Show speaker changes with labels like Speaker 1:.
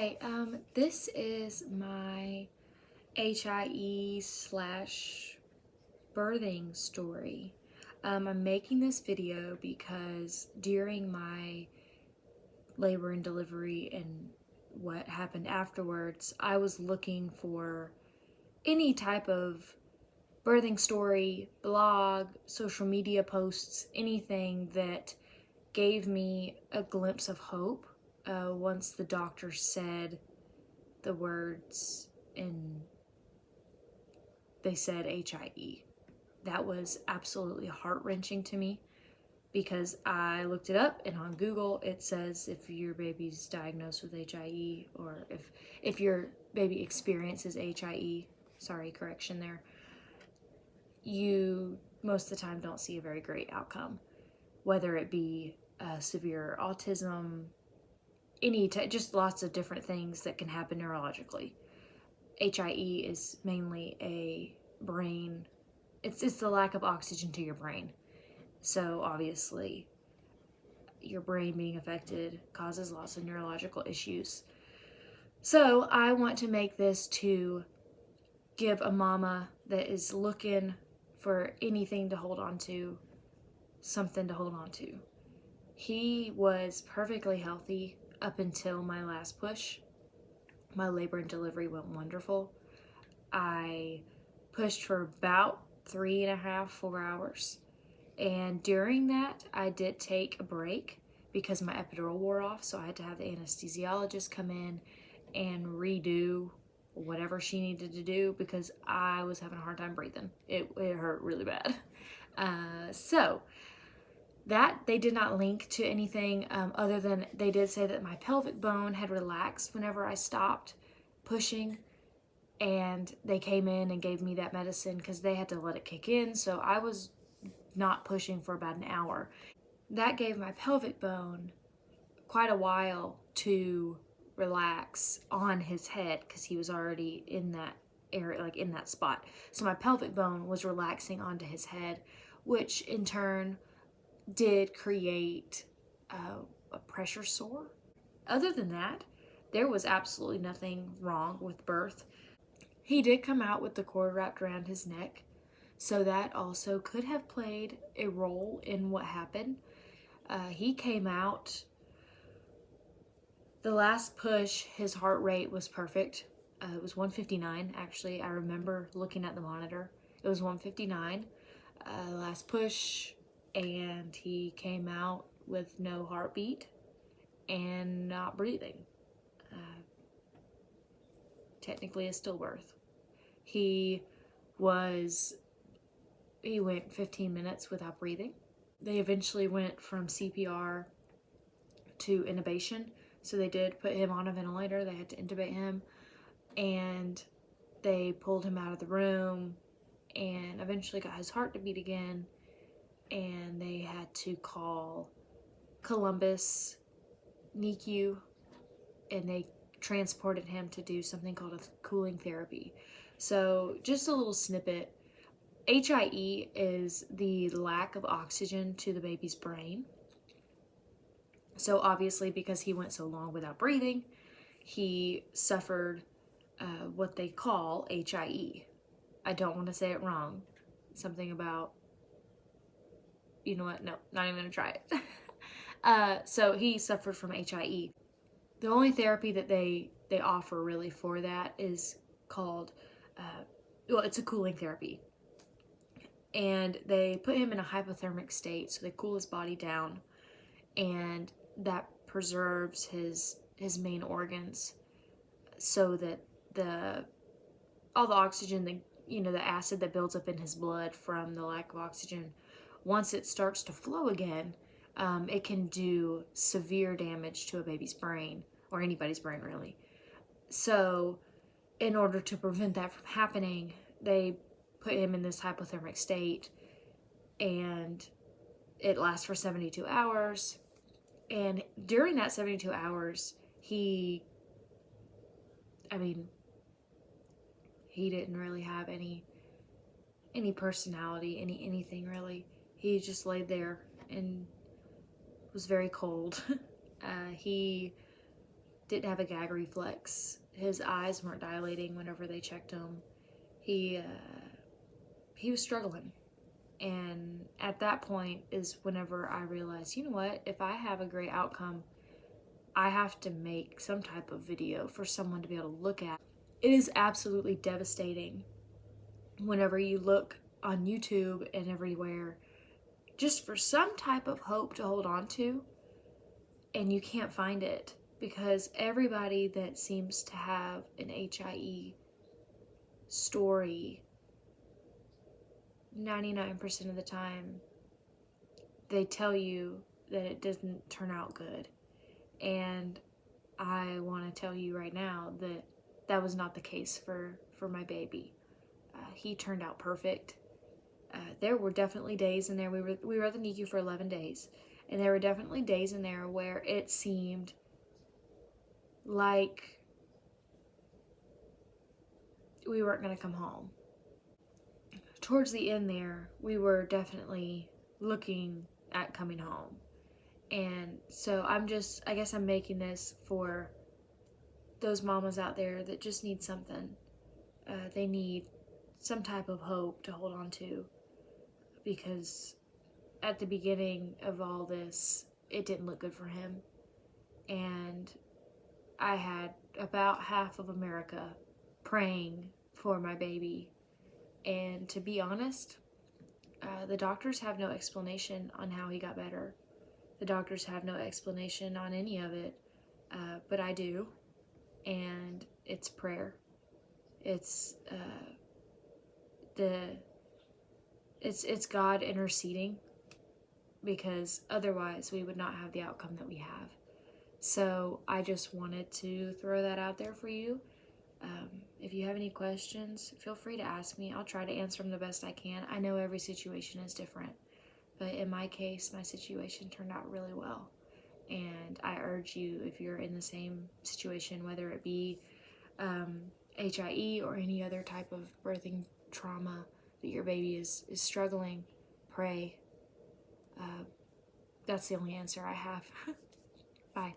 Speaker 1: Hi, this is my HIE slash birthing story. I'm making this video because during my labor and delivery and what happened afterwards, I was looking for any type of birthing story, blog, social media posts, anything that gave me a glimpse of hope once the doctor said the words and they said HIE. That was absolutely heart-wrenching to me because I looked it up, and on Google it says if your baby's diagnosed with HIE, or if your baby experiences HIE, sorry, correction there, you most of the time don't see a very great outcome, whether it be severe autism, just lots of different things that can happen neurologically. HIE is mainly a brain, it's the lack of oxygen to your brain. So obviously your brain being affected causes lots of neurological issues. So I want to make this to give a mama that is looking for anything to hold on to, something to hold on to. He was perfectly healthy up until my last push. My labor and delivery went wonderful. I pushed for about 3.5, 4 hours. And during that, I did take a break because my epidural wore off, so I had to have the anesthesiologist come in and redo whatever she needed to do because I was having a hard time breathing. It hurt really bad. So that they did not link to anything other than they did say that my pelvic bone had relaxed whenever I stopped pushing, and they came in and gave me that medicine because they had to let it kick in, so I was not pushing for about an hour. That gave my pelvic bone quite a while to relax on his head because he was already in that area, like in that spot. So my pelvic bone was relaxing onto his head, which in turn did create a pressure sore. Other than that, there was absolutely nothing wrong with birth. He did come out with the cord wrapped around his neck, so that also could have played a role in what happened. He came out, the last push, his heart rate was perfect. It was 159, actually. I remember looking at the monitor. It was 159, last push, and he came out with no heartbeat and not breathing. Technically a stillbirth. He went 15 minutes without breathing. They eventually went from CPR to intubation. So they did put him on a ventilator. They had to intubate him, and they pulled him out of the room and eventually got his heart to beat again. And they had to call Columbus NICU, and they transported him to do something called a cooling therapy. So just a little snippet. HIE is the lack of oxygen to the baby's brain. So obviously, because he went so long without breathing, he suffered what they call HIE. I don't want to say it wrong. Something about, you know what? No, not even gonna try it. So he suffered from HIE. The only therapy that they offer really for that is called, it's a cooling therapy. And they put him in a hypothermic state, so they cool his body down, and that preserves his main organs so that all the oxygen, the acid that builds up in his blood from the lack of oxygen, once it starts to flow again, it can do severe damage to a baby's brain, or anybody's brain really. So in order to prevent that from happening, they put him in this hypothermic state, and it lasts for 72 hours. And during that 72 hours, he didn't really have any personality, anything really. He just laid there and was very cold. He didn't have a gag reflex. His eyes weren't dilating whenever they checked him. He was struggling. And at that point is whenever I realized, you know what, if I have a great outcome, I have to make some type of video for someone to be able to look at. It is absolutely devastating whenever you look on YouTube and everywhere just for some type of hope to hold on to, and you can't find it, because everybody that seems to have an HIE story, 99% of the time, they tell you that it doesn't turn out good. And I want to tell you right now that that was not the case for my baby. He turned out perfect. There were definitely days in there, we were at the NICU for 11 days, and there were definitely days in there where it seemed like we weren't going to come home. Towards the end there, we were definitely looking at coming home. And so I guess I'm making this for those mamas out there that just need something. They need some type of hope to hold on to, because at the beginning of all this, it didn't look good for him. And I had about half of America praying for my baby. And to be honest, the doctors have no explanation on how he got better. The doctors have no explanation on any of it, but I do, and it's prayer. It's it's God interceding, because otherwise we would not have the outcome that we have. So I just wanted to throw that out there for you. If you have any questions, feel free to ask me. I'll try to answer them the best I can. I know every situation is different, but in my case, my situation turned out really well. And I urge you, if you're in the same situation, whether it be HIE or any other type of birthing trauma that your baby is struggling, pray. That's the only answer I have. Bye.